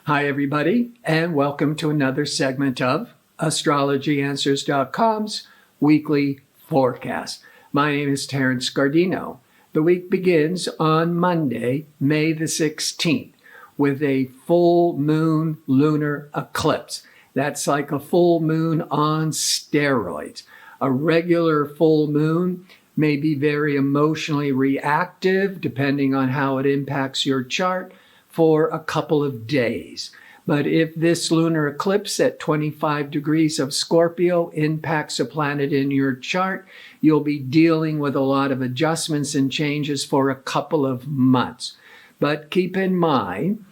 Hi, everybody, and welcome to another segment of AstrologyAnswers.com's weekly forecast. My name is Terence. The week begins on Monday, May the 16th, with a full moon lunar eclipse. That's like a full moon on steroids. A regular full moon may be very emotionally reactive, depending on how it impacts your chart, for a couple of days. But if this lunar eclipse at 25 degrees of Scorpio impacts a planet in your chart, you'll be dealing with a lot of adjustments and changes for a couple of months. But keep in mind,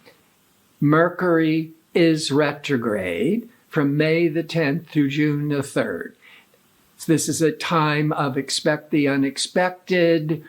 Mercury is retrograde from May the 10th through June the 3rd. This is a time of expect the unexpected,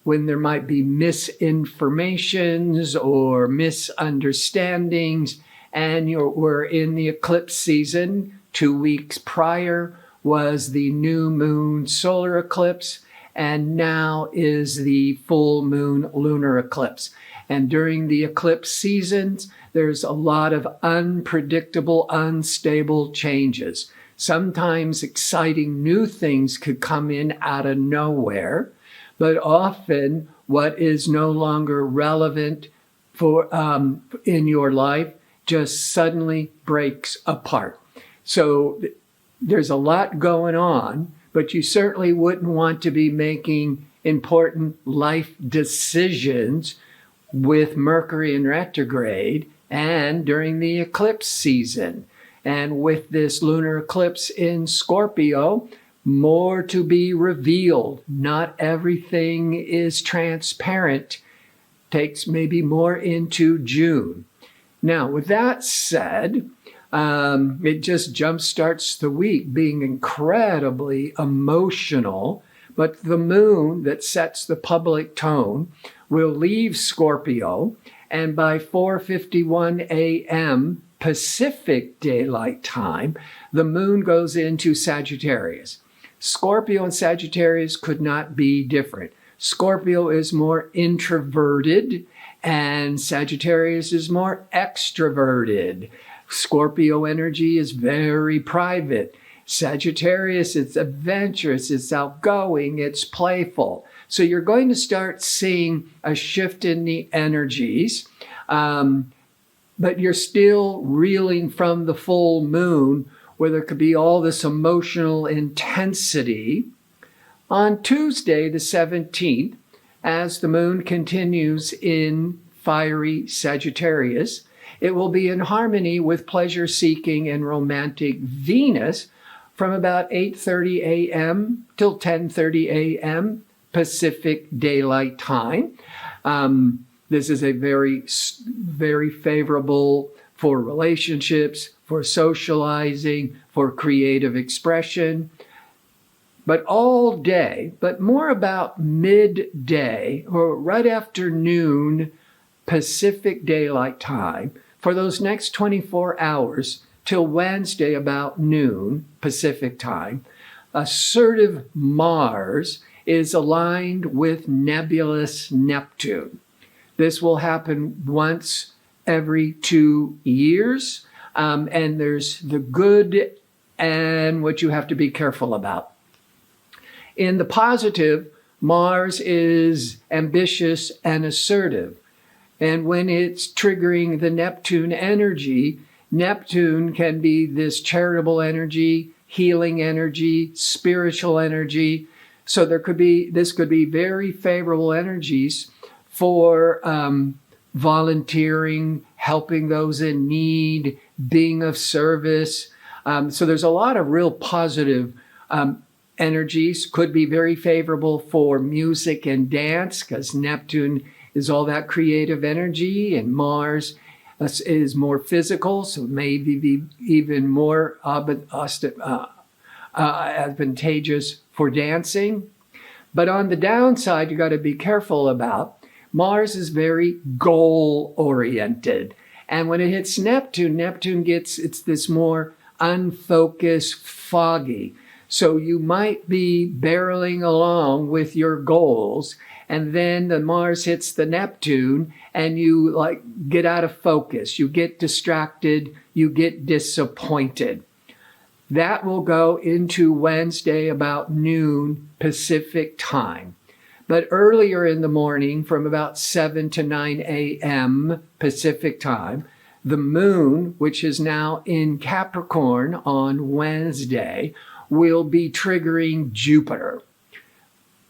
when there might be misinformations or misunderstandings, and we're in the eclipse season. 2 weeks prior was the new moon solar eclipse, and now is the full moon lunar eclipse. And during the eclipse seasons, there's a lot of unpredictable, unstable changes. Sometimes exciting new things could come in out of nowhere, but often what is no longer relevant for in your life just suddenly breaks apart. So there's a lot going on, but you certainly wouldn't want to be making important life decisions with Mercury in retrograde and during the eclipse season. And with this lunar eclipse in Scorpio, more to be revealed. Not everything is transparent. Takes maybe more into June. Now, with that said, it just jumpstarts the week being incredibly emotional. But the moon that sets the public tone will leave Scorpio, and by 4:51 a.m. Pacific Daylight Time, the moon goes into Sagittarius. Scorpio and Sagittarius could not be different. Scorpio is more introverted and Sagittarius is more extroverted. Scorpio energy is very private. Sagittarius, it's adventurous, it's outgoing, it's playful. So you're going to start seeing a shift in the energies, but you're still reeling from the full moon, where there could be all this emotional intensity. On Tuesday, the 17th, as the moon continues in fiery Sagittarius, it will be in harmony with pleasure-seeking and romantic Venus from about 8:30 a.m. till 10:30 a.m. Pacific Daylight Time. This is a very, very favorable for relationships, for socializing, for creative expression, but all day, but more about midday or right after noon Pacific Daylight Time for those next 24 hours till Wednesday about noon Pacific Time. Assertive Mars is aligned with nebulous Neptune. This will happen once every 2 years. And there's the good and what you have to be careful about. In the positive, Mars is ambitious and assertive. And when it's triggering the Neptune energy, Neptune can be this charitable energy, healing energy, spiritual energy. So this could be very favorable energies for volunteering, helping those in need, being of service. So there's a lot of real positive energies. Could be very favorable for music and dance, because Neptune is all that creative energy, and Mars is more physical, so maybe be even more advantageous for dancing. But on the downside, you got to be careful about Mars is very goal-oriented. And when it hits Neptune, it's this more unfocused, foggy. So you might be barreling along with your goals, And then the Mars hits the Neptune and you like get out of focus. You get distracted. You get disappointed. That will go into Wednesday about noon Pacific time. But earlier in the morning, from about 7 to 9 a.m. Pacific time, the moon, which is now in Capricorn on Wednesday, will be triggering Jupiter.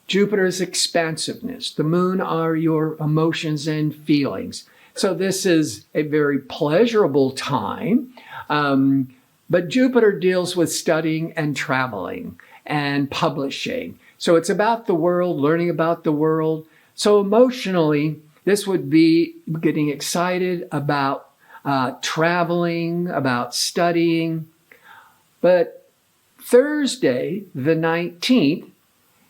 Jupiter's expansiveness. The moon are your emotions and feelings. So this is a very pleasurable time. But Jupiter deals with studying and traveling and publishing. So it's about the world, learning about the world. So emotionally, this would be getting excited about traveling, about studying. But Thursday, the 19th,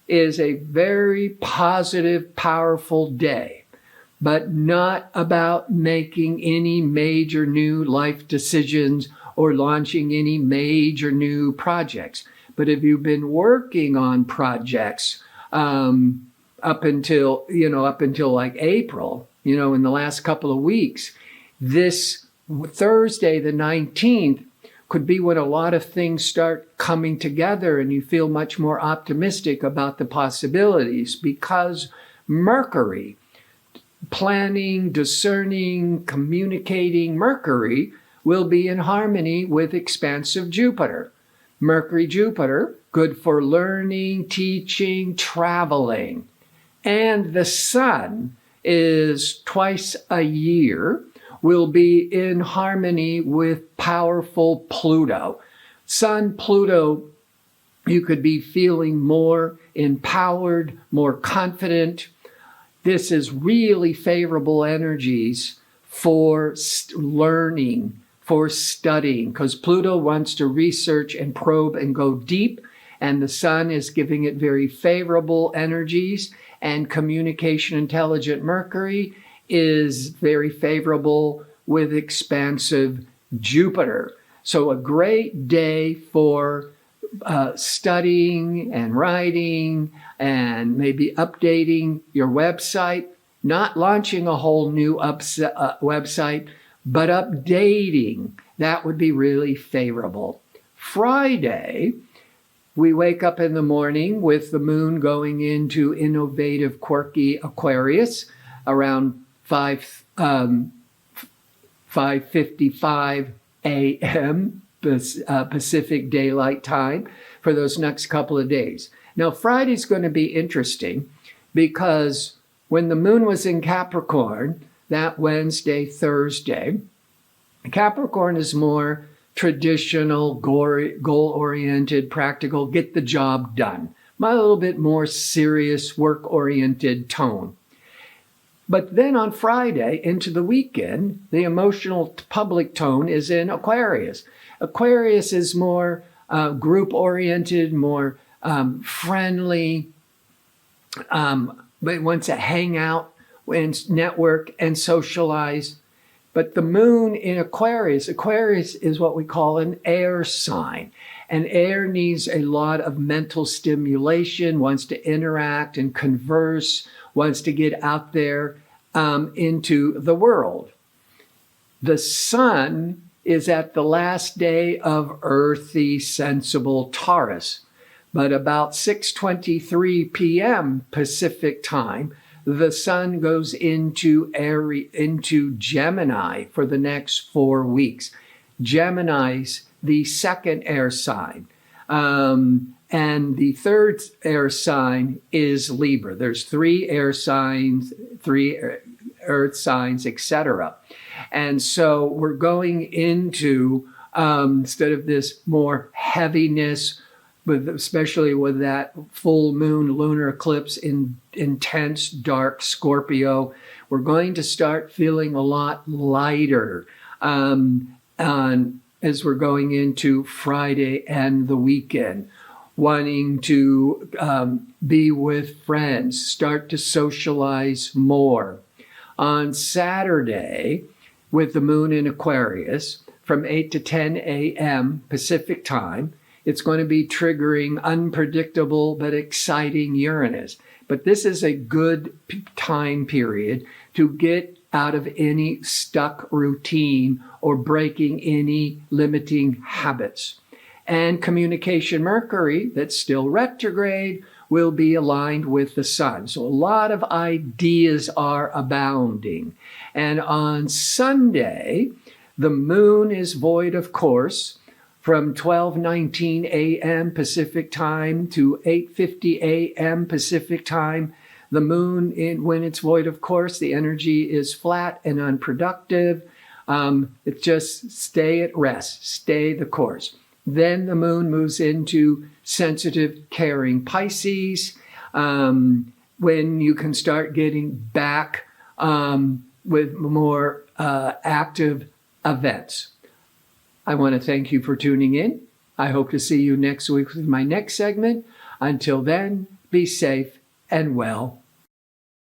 is a very positive, powerful day, but not about making any major new life decisions or launching any major new projects. But if you've been working on projects up until like April, in the last couple of weeks, this Thursday, the 19th, could be when a lot of things start coming together and you feel much more optimistic about the possibilities, because Mercury, planning, discerning, communicating Mercury, will be in harmony with expansive Jupiter. Mercury Jupiter, good for learning, teaching, traveling. And the Sun is twice a year, will be in harmony with powerful Pluto. Sun, Pluto, you could be feeling more empowered, more confident. This is really favorable energies for learning, for studying, because Pluto wants to research and probe and go deep, and the Sun is giving it very favorable energies, and communication intelligent Mercury is very favorable with expansive Jupiter. So a great day for studying and writing and maybe updating your website, not launching a whole new website, but updating. That would be really favorable. Friday, we wake up in the morning with the moon going into innovative, quirky Aquarius around 5:55 a.m. Pacific Daylight Time for those next couple of days. Now, Friday's going to be interesting because when the moon was in Capricorn, that Wednesday, Thursday, Capricorn is more traditional, goal-oriented, practical, get the job done. A little bit more serious, work-oriented tone. But then on Friday into the weekend, the emotional public tone is in Aquarius. Aquarius is more group-oriented, more friendly, but wants to hang out and network and socialize. But the moon in Aquarius is what we call an air sign. And air needs a lot of mental stimulation, wants to interact and converse, wants to get out there into the world. The Sun is at the last day of earthy, sensible Taurus. But about 6:23 p.m. Pacific time, the Sun goes into Gemini for the next 4 weeks. Gemini's the second air sign. And the third air sign is Libra. There's 3 air signs, 3 earth signs, etc. And so we're going into, instead of this more heaviness, especially with that full moon lunar eclipse in intense dark Scorpio, we're going to start feeling a lot lighter as we're going into Friday and the weekend, wanting to be with friends, start to socialize more. On Saturday, with the moon in Aquarius, from 8 to 10 a.m. Pacific time, it's going to be triggering unpredictable but exciting Uranus. but this is a good time period to get out of any stuck routine or breaking any limiting habits. And communication Mercury, that's still retrograde, will be aligned with the sun. So a lot of ideas are abounding. And on Sunday, the moon is void of course from 12:19 a.m. Pacific time to 8:50 a.m. Pacific time. The moon, when it's void of course, the energy is flat and unproductive. It's just stay at rest, stay the course. Then the moon moves into sensitive, caring Pisces, when you can start getting back with more active events. I want to thank you for tuning in. I hope to see you next week with my next segment. Until then, be safe and well.